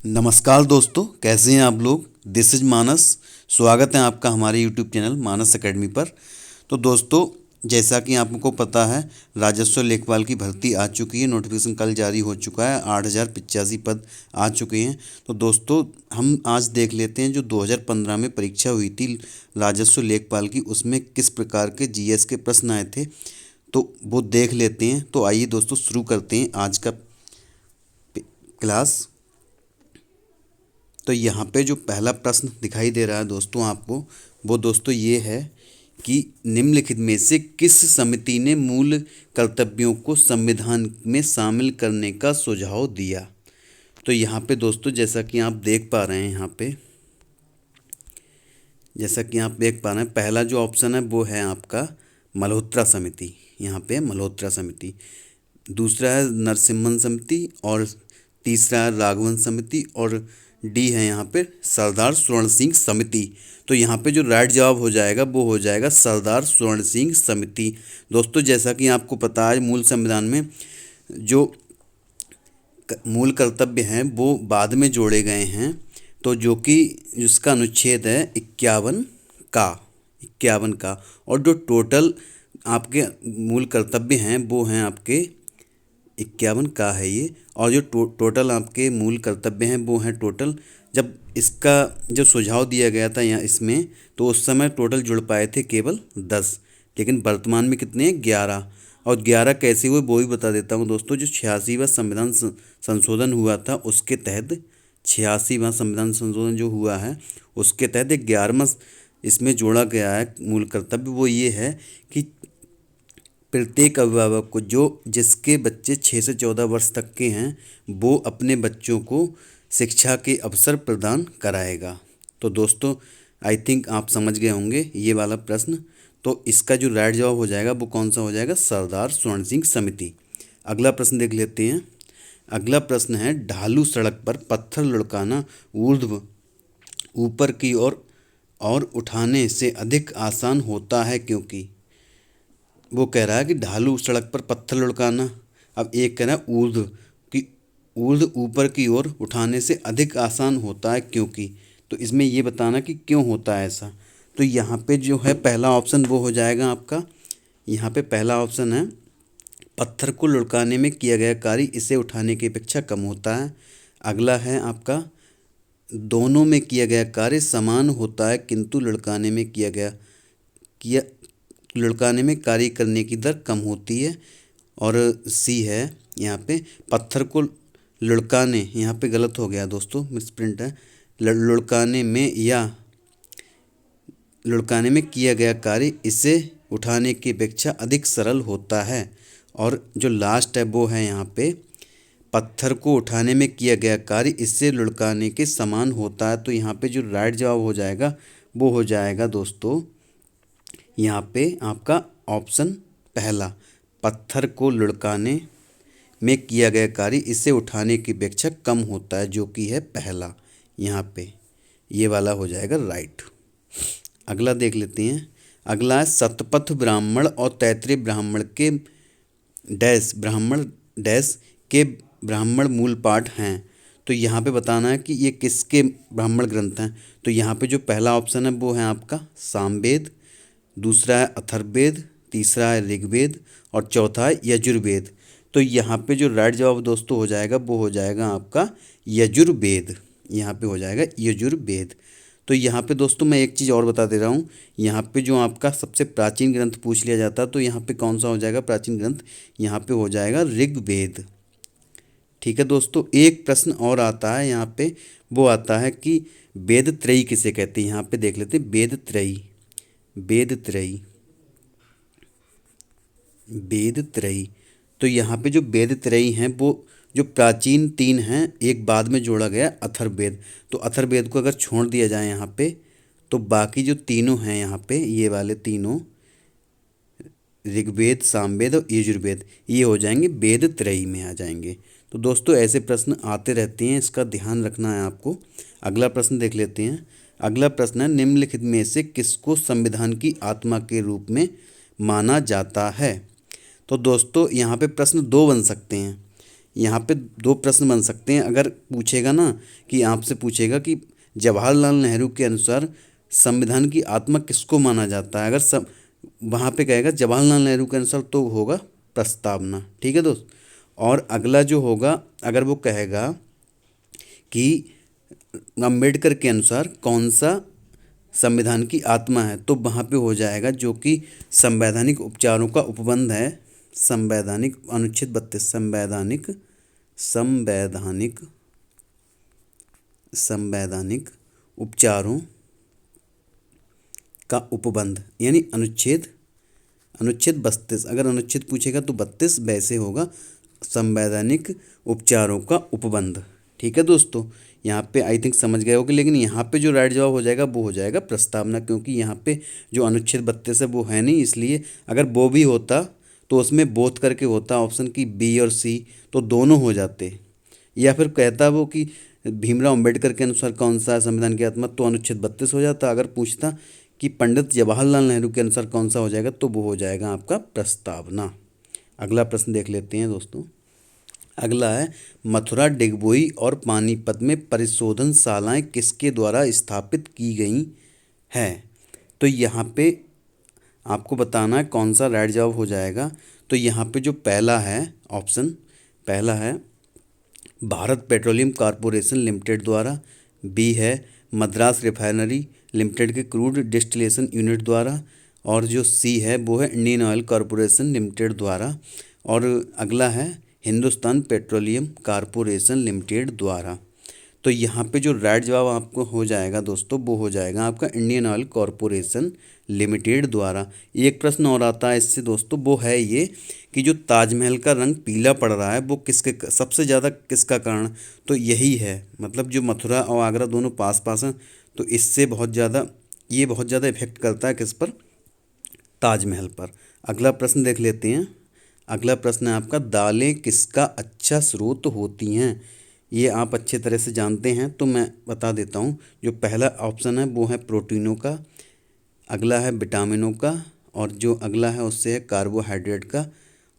नमस्कार दोस्तों, कैसे हैं आप लोग। दिस इज मानस। स्वागत है आपका हमारे यूट्यूब चैनल मानस एकेडमी पर। तो दोस्तों, जैसा कि आपको पता है, राजस्व लेखपाल की भर्ती आ चुकी है। नोटिफिकेशन कल जारी हो चुका है। 8,085 पद आ चुके हैं। तो दोस्तों, हम आज देख लेते हैं जो 2015 में परीक्षा हुई थी राजस्व लेखपाल की, उसमें किस प्रकार के जीएस के प्रश्न आए थे, तो वो देख लेते हैं। तो आइए दोस्तों, शुरू करते हैं आज का क्लास। तो यहाँ पे जो पहला प्रश्न दिखाई दे रहा है दोस्तों आपको, वो दोस्तों ये है कि निम्नलिखित में से किस समिति ने मूल कर्तव्यों को संविधान में शामिल करने का सुझाव दिया। तो यहाँ पे दोस्तों, जैसा कि आप देख पा रहे हैं, पहला जो ऑप्शन है वो है आपका मल्होत्रा समिति। यहाँ पे मल्होत्रा समिति। दूसरा है नरसिम्हन समिति, और तीसरा है राघवन समिति, और डी है यहाँ पे सरदार स्वर्ण सिंह समिति। तो यहाँ पे जो राइट जवाब हो जाएगा वो हो जाएगा सरदार स्वर्ण सिंह समिति। दोस्तों, जैसा कि आपको पता है, मूल संविधान में जो मूल कर्तव्य हैं वो बाद में जोड़े गए हैं। तो जो कि उसका अनुच्छेद है 51 का। और जो टोटल आपके मूल कर्तव्य हैं वो हैं आपके 51 का है ये। और जो टोटल आपके मूल कर्तव्य हैं वो हैं टोटल, जब इसका जो सुझाव दिया गया था यहाँ इसमें, तो उस समय टोटल जुड़ पाए थे केवल 10, लेकिन वर्तमान में कितने हैं, 11। और 11 कैसे हुए वो भी बता देता हूँ दोस्तों। जो 86वां संविधान संशोधन हुआ था उसके तहत, 86वां संविधान संशोधन जो हुआ है उसके तहत एक 11वां इसमें जोड़ा गया है मूल कर्तव्य। वो ये है कि प्रत्येक अभिभावक को जिसके बच्चे 6 से 14 वर्ष तक के हैं, वो अपने बच्चों को शिक्षा के अवसर प्रदान कराएगा। तो दोस्तों, आई थिंक आप समझ गए होंगे ये वाला प्रश्न। तो इसका जो राइट जवाब हो जाएगा वो कौन सा हो जाएगा, सरदार स्वर्ण सिंह समिति। अगला प्रश्न देख लेते हैं। अगला प्रश्न है, ढालू सड़क पर पत्थर लुढ़काना ऊर्ध्व ऊपर की ओर और उठाने से अधिक आसान होता है क्योंकि। वो कह रहा है कि ढालू सड़क पर पत्थर लुढ़काना, अब एक कह रहा है ऊर्ध्व ऊपर की ओर उठाने से अधिक आसान होता है क्योंकि। तो इसमें ये बताना कि क्यों होता है ऐसा। तो यहाँ पे जो है पहला ऑप्शन वो हो जाएगा आपका, यहाँ पे पहला ऑप्शन है पत्थर को लुढ़काने में किया गया कार्य इसे उठाने की अपेक्षा कम होता है। अगला है आपका दोनों में किया गया कार्य समान होता है किंतु लुढ़काने में कार्य करने की दर कम होती है। और सी है यहाँ पे पत्थर को लुढ़काने, यहाँ पे गलत हो गया दोस्तों, मिसप्रिंट है। लुढ़काने में किया गया कार्य इसे उठाने की अपेक्षा अधिक सरल होता है। और जो लास्ट है वो है यहाँ पे पत्थर को उठाने में किया गया कार्य इससे लुढ़काने के समान होता है। तो यहाँ पे जो राइट जवाब हो जाएगा वो हो जाएगा दोस्तों, यहाँ पे आपका ऑप्शन पहला, पत्थर को लुढ़काने में किया गया कार्य इसे उठाने की अपेक्षा कम होता है, जो कि है पहला। यहाँ पे ये वाला हो जाएगा राइट। अगला देख लेते हैं। अगला है शतपथ ब्राह्मण और तैत्तिरीय ब्राह्मण मूल पाठ हैं। तो यहाँ पे बताना है कि ये किसके ब्राह्मण ग्रंथ हैं। तो यहाँ पे जो पहला ऑप्शन है वो है आपका सामवेद, दूसरा है अथर्ववेद, तीसरा है ऋग्वेद और चौथा है यजुर्वेद। तो यहाँ पे जो राइट जवाब दोस्तों हो जाएगा वो हो जाएगा आपका यजुर्वेद। यहाँ पे हो जाएगा यजुर्वेद। तो यहाँ पे दोस्तों मैं एक चीज़ और बता दे रहा हूँ, यहाँ पे जो आपका सबसे प्राचीन ग्रंथ पूछ लिया जाता तो यहाँ पे कौन सा हो जाएगा प्राचीन ग्रंथ, यहाँ पे हो जाएगा ऋग्वेद। ठीक है दोस्तों, एक प्रश्न और आता है यहाँ पे, वो आता है कि वेद त्रयी किसे कहते हैं। यहाँ पे देख लेते हैं वेद त्रयी। तो यहाँ पे जो वेद त्रयी हैं वो जो प्राचीन 3 हैं, एक बाद में जोड़ा गया अथर्ववेद। तो अथर्ववेद को अगर छोड़ दिया जाए यहाँ पे, तो बाकी जो तीनों हैं यहाँ पे, ये वाले तीनों ऋग्वेद, सामवेद और यजुर्वेद, ये हो जाएंगे वेद त्रयी में आ जाएंगे। तो दोस्तों ऐसे प्रश्न आते रहते हैं, इसका ध्यान रखना है आपको। अगला प्रश्न देख लेते हैं। अगला प्रश्न है, निम्नलिखित में से किसको संविधान की आत्मा के रूप में माना जाता है। तो दोस्तों यहाँ पे प्रश्न 2 बन सकते हैं। यहाँ पे दो प्रश्न बन सकते हैं। अगर पूछेगा ना कि आपसे पूछेगा कि जवाहरलाल नेहरू के अनुसार संविधान की आत्मा किसको माना जाता है, अगर सब वहाँ पे कहेगा जवाहरलाल नेहरू के अनुसार तो होगा प्रस्तावना। ठीक है दोस्त। और अगला जो होगा, अगर वो कहेगा कि अम्बेडकर के अनुसार कौन सा संविधान की आत्मा है, तो वहाँ पे हो जाएगा जो कि संवैधानिक उपचारों का उपबंध है। संवैधानिक अनुच्छेद 32 संवैधानिक संवैधानिक उपचारों का उपबंध, यानी अनुच्छेद अनुच्छेद 32। अगर अनुच्छेद पूछेगा तो 32, वैसे होगा संवैधानिक उपचारों का उपबंध। ठीक है दोस्तों, यहाँ पे आई थिंक समझ गए होगे। लेकिन यहाँ पे जो राइट जवाब हो जाएगा वो हो जाएगा प्रस्तावना, क्योंकि यहाँ पे जो अनुच्छेद 32 है वो है नहीं, इसलिए अगर वो भी होता तो उसमें बोथ करके होता ऑप्शन की बी और सी, तो दोनों हो जाते। या फिर कहता वो कि भीमराव अंबेडकर के अनुसार कौन सा संविधान की आत्मा, तो अनुच्छेद 32 हो जाता। अगर पूछता कि पंडित जवाहरलाल नेहरू के अनुसार कौन सा हो जाएगा, तो वो हो जाएगा आपका प्रस्तावना। अगला प्रश्न देख लेते हैं दोस्तों। अगला है, मथुरा, डिगबोई और पानीपत में परिशोधनशालाएं किसके द्वारा स्थापित की गई हैं। तो यहाँ पे आपको बताना है कौन सा राइट जवाब हो जाएगा। तो यहाँ पे जो पहला है ऑप्शन, पहला है भारत पेट्रोलियम कॉरपोरेशन लिमिटेड द्वारा, बी है मद्रास रिफाइनरी लिमिटेड के क्रूड डिस्टिलेशन यूनिट द्वारा, और जो सी है वो है इंडियन ऑयल कॉरपोरेशन लिमिटेड द्वारा, और अगला है हिंदुस्तान पेट्रोलियम कॉरपोरेशन लिमिटेड द्वारा। तो यहाँ पे जो राइट जवाब आपको हो जाएगा दोस्तों, वो हो जाएगा आपका इंडियन ऑयल कॉरपोरेशन लिमिटेड द्वारा। एक प्रश्न और आता है इससे दोस्तों, वो है ये कि जो ताजमहल का रंग पीला पड़ रहा है वो किसके सबसे ज़्यादा किसका कारण, तो यही है, मतलब जो मथुरा और आगरा दोनों पास पास हैं, तो इससे बहुत ज़्यादा ये बहुत ज़्यादा इफेक्ट करता है किस पर, ताजमहल पर। अगला प्रश्न देख लेते हैं। अगला प्रश्न है आपका, दालें किसका अच्छा स्रोत होती हैं। ये आप अच्छे तरह से जानते हैं, तो मैं बता देता हूँ। जो पहला ऑप्शन है वो है प्रोटीनों का, अगला है विटामिनों का, और जो अगला है उससे है कार्बोहाइड्रेट का,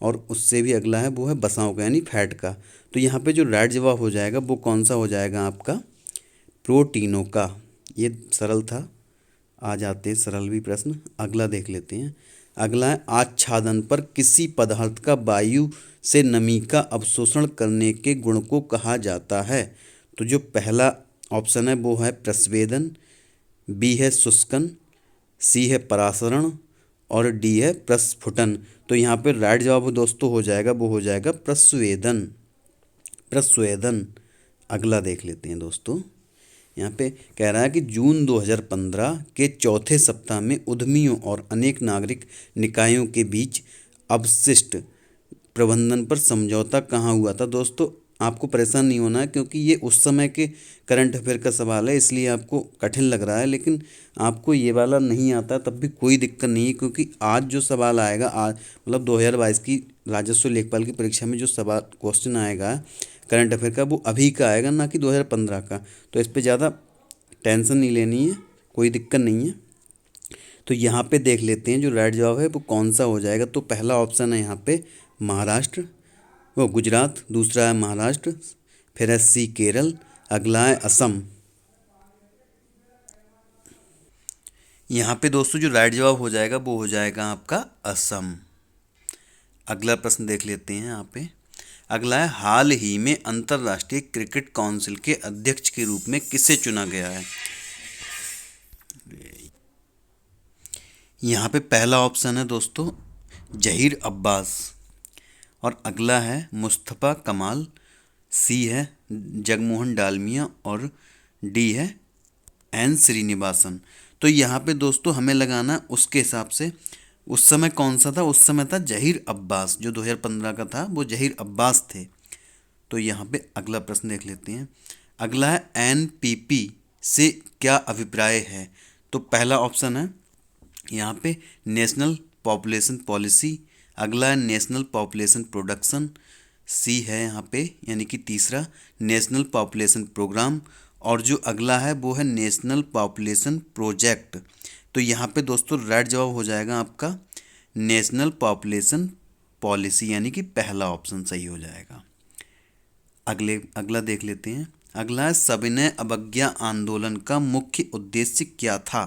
और उससे भी अगला है वो है वसाओं का, यानी फैट का। तो यहाँ पे जो राइट जवाब हो जाएगा वो कौन सा हो जाएगा आपका, प्रोटीनों का। ये सरल था। आ जाते हैं सरल भी प्रश्न। अगला देख लेते हैं। अगला है, आच्छादन पर किसी पदार्थ का वायु से नमी का अवशोषण करने के गुण को कहा जाता है। तो जो पहला ऑप्शन है वो है प्रस्वेदन, बी है शुष्कन, सी है परासरण, और डी है प्रस्फुटन। तो यहाँ पे राइट जवाब दोस्तों हो जाएगा वो हो जाएगा प्रस्वेदन, प्रस्वेदन। अगला देख लेते हैं दोस्तों। यहाँ पे कह रहा है कि जून 2015 के चौथे सप्ताह में उद्यमियों और अनेक नागरिक निकायों के बीच अवशिष्ट प्रबंधन पर समझौता कहाँ हुआ था। दोस्तों आपको परेशान नहीं होना है, क्योंकि ये उस समय के करंट अफेयर का सवाल है, इसलिए आपको कठिन लग रहा है। लेकिन आपको ये वाला नहीं आता तब भी कोई दिक्कत नहीं है, क्योंकि आज जो सवाल आएगा, आज मतलब 2022 की राजस्व लेखपाल की परीक्षा में जो सवाल क्वेश्चन आएगा करंट अफेयर का, वो अभी का आएगा, ना कि 2015 का। तो इस पर ज़्यादा टेंशन नहीं लेनी है, कोई दिक्कत नहीं है। तो यहाँ पे देख लेते हैं जो राइट जवाब है वो कौन सा हो जाएगा। तो पहला ऑप्शन है यहाँ पे महाराष्ट्र, वो गुजरात, दूसरा है महाराष्ट्र, फिर है सी केरल, अगला है असम। यहाँ पे दोस्तों जो राइट जवाब हो जाएगा वो हो जाएगा आपका असम। अगला प्रश्न देख लेते हैं यहाँ पे। अगला है, हाल ही में अंतर्राष्ट्रीय क्रिकेट काउंसिल के अध्यक्ष के रूप में किसे चुना गया है। यहाँ पे पहला ऑप्शन है दोस्तों जहीर अब्बास, और अगला है मुस्तफ़ा कमाल, सी है जगमोहन डालमिया, और डी है एन श्रीनिवासन। तो यहाँ पे दोस्तों हमें लगाना उसके हिसाब से, उस समय कौन सा था, उस समय था जहीर अब्बास, जो 2015 का था वो जहीर अब्बास थे। तो यहाँ पे अगला प्रश्न देख लेते हैं। अगला है, एनपीपी से क्या अभिप्राय है। तो पहला ऑप्शन है यहाँ पे नेशनल पॉपुलेशन पॉलिसी, अगला है नेशनल पॉपुलेशन प्रोडक्शन, सी है यहाँ पे यानी कि तीसरा नेशनल पॉपुलेशन प्रोग्राम, और जो अगला है वो है नेशनल पॉपुलेशन प्रोजेक्ट। तो यहाँ पे दोस्तों राइट जवाब हो जाएगा आपका नेशनल पॉपुलेशन पॉलिसी, यानी कि पहला ऑप्शन सही हो जाएगा। अगला देख लेते हैं। अगला है सविनय अवज्ञा आंदोलन का मुख्य उद्देश्य क्या था।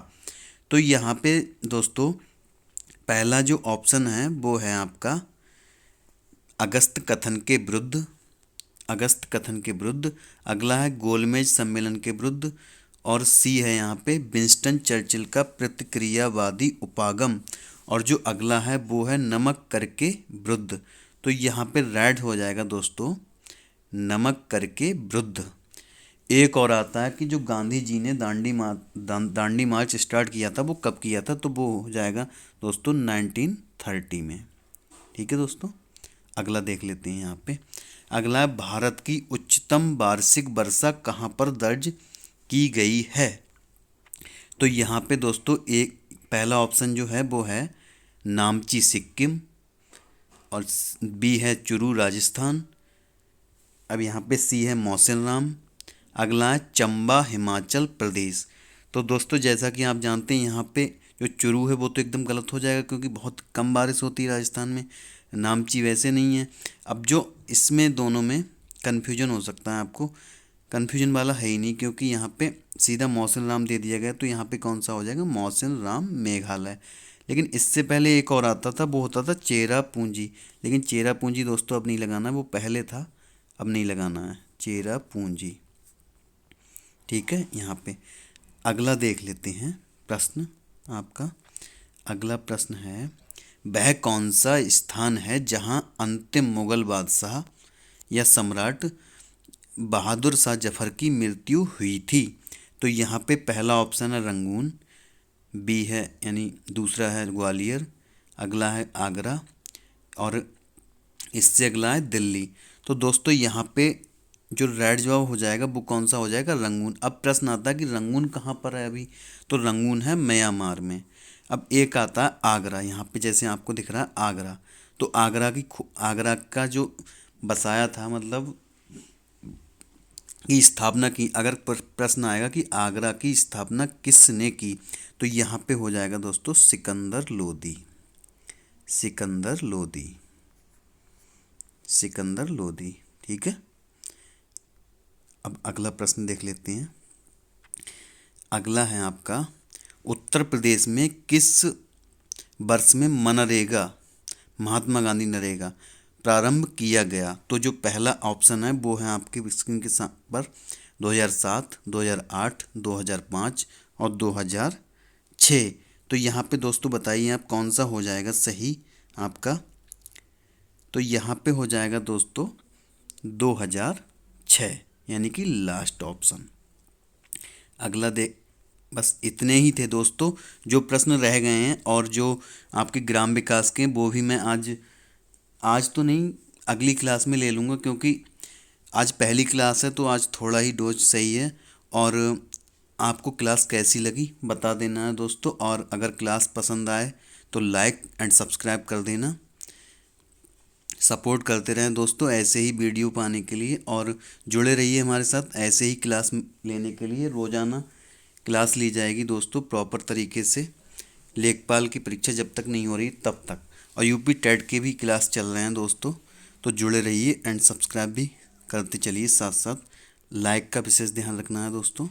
तो यहाँ पे दोस्तों पहला जो ऑप्शन है वो है आपका अगस्त कथन के विरुद्ध, अगस्त कथन के विरुद्ध। अगला है गोलमेज सम्मेलन के विरुद्ध, और सी है यहाँ पे विंस्टन चर्चिल का प्रतिक्रियावादी उपागम, और जो अगला है वो है नमक कर के विरुद्ध। तो यहाँ पे रेड हो जाएगा दोस्तों नमक कर के विरुद्ध। एक और आता है कि जो गांधी जी ने दांडी मार्च स्टार्ट किया था वो कब किया था, तो वो हो जाएगा दोस्तों 1930 में। ठीक है दोस्तों, अगला देख लेते हैं यहाँ पे। अगला है भारत की उच्चतम वार्षिक वर्षा कहाँ पर दर्ज की गई है। तो यहाँ पे दोस्तों एक पहला ऑप्शन जो है वो है नामची सिक्किम, और बी है चुरू राजस्थान। अब यहाँ पे सी है मौसिनराम। अगला है चंबा हिमाचल प्रदेश। तो दोस्तों जैसा कि आप जानते हैं यहाँ पे जो चुरू है वो तो एकदम गलत हो जाएगा, क्योंकि बहुत कम बारिश होती है राजस्थान में। नामची वैसे नहीं है। अब जो इसमें दोनों में कन्फ्यूजन हो सकता है आपको, कन्फ्यूजन वाला है ही नहीं, क्योंकि यहाँ पे सीधा मौसिनराम दे दिया गया। तो यहाँ पे कौन सा हो जाएगा, मौसिनराम मेघालय। लेकिन इससे पहले एक और आता था, वो होता था चेरापूंजी। लेकिन चेरापूंजी दोस्तों अब नहीं लगाना, वो पहले था, अब नहीं लगाना है चेरापूंजी। ठीक है, यहाँ पे अगला देख लेते हैं प्रश्न आपका। अगला प्रश्न है वह कौन सा स्थान है जहाँ अंतिम मुगल बादशाह या सम्राट बहादुर शाह जफर की मृत्यु हुई थी। तो यहाँ पे पहला ऑप्शन है रंगून, बी है यानी दूसरा है ग्वालियर, अगला है आगरा, और इससे अगला है दिल्ली। तो दोस्तों यहाँ पे जो रेड जवाब हो जाएगा वो कौन सा हो जाएगा, रंगून। अब प्रश्न आता है कि रंगून कहाँ पर है अभी, तो रंगून है म्यांमार में। अब एक आता है आगरा, यहाँ पे जैसे आपको दिख रहा है आगरा। तो आगरा का जो बसाया था, मतलब की स्थापना की, अगर प्रश्न आएगा कि आगरा की स्थापना किसने की, तो यहाँ पे हो जाएगा दोस्तों सिकंदर लोदी, सिकंदर लोदी, सिकंदर लोदी। ठीक है, अब अगला प्रश्न देख लेते हैं। अगला है आपका उत्तर प्रदेश में किस वर्ष में मनरेगा, महात्मा गांधी नरेगा प्रारंभ किया गया। तो जो पहला ऑप्शन है वो है आपके स्क्रीन के पर 2007, 2008, 2005 और 2006। तो यहाँ पे दोस्तों बताइए आप कौन सा हो जाएगा सही आपका। तो यहाँ पे हो जाएगा दोस्तों 2006, यानी कि लास्ट ऑप्शन। अगला बस इतने ही थे दोस्तों जो प्रश्न रह गए हैं, और जो आपके ग्राम विकास के वो भी मैं आज तो नहीं अगली क्लास में ले लूँगा, क्योंकि आज पहली क्लास है तो आज थोड़ा ही डोज सही है। और आपको क्लास कैसी लगी बता देना है दोस्तों, और अगर क्लास पसंद आए तो लाइक एंड सब्सक्राइब कर देना। सपोर्ट करते रहें दोस्तों ऐसे ही वीडियो पाने के लिए, और जुड़े रहिए हमारे साथ ऐसे ही क्लास लेने के लिए। रोज़ाना क्लास ली जाएगी दोस्तों प्रॉपर तरीके से, लेखपाल की परीक्षा जब तक नहीं हो रही तब तक, और यूपी टेट के भी क्लास चल रहे हैं दोस्तों। तो जुड़े रहिए एंड सब्सक्राइब भी करते चलिए साथ साथ। लाइक का विशेष ध्यान रखना है दोस्तों,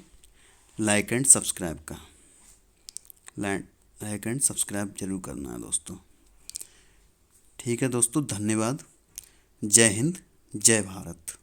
लाइक एंड सब्सक्राइब का, लाइक एंड सब्सक्राइब जरूर करना है दोस्तों। ठीक है दोस्तों, धन्यवाद। जय हिंद, जय भारत।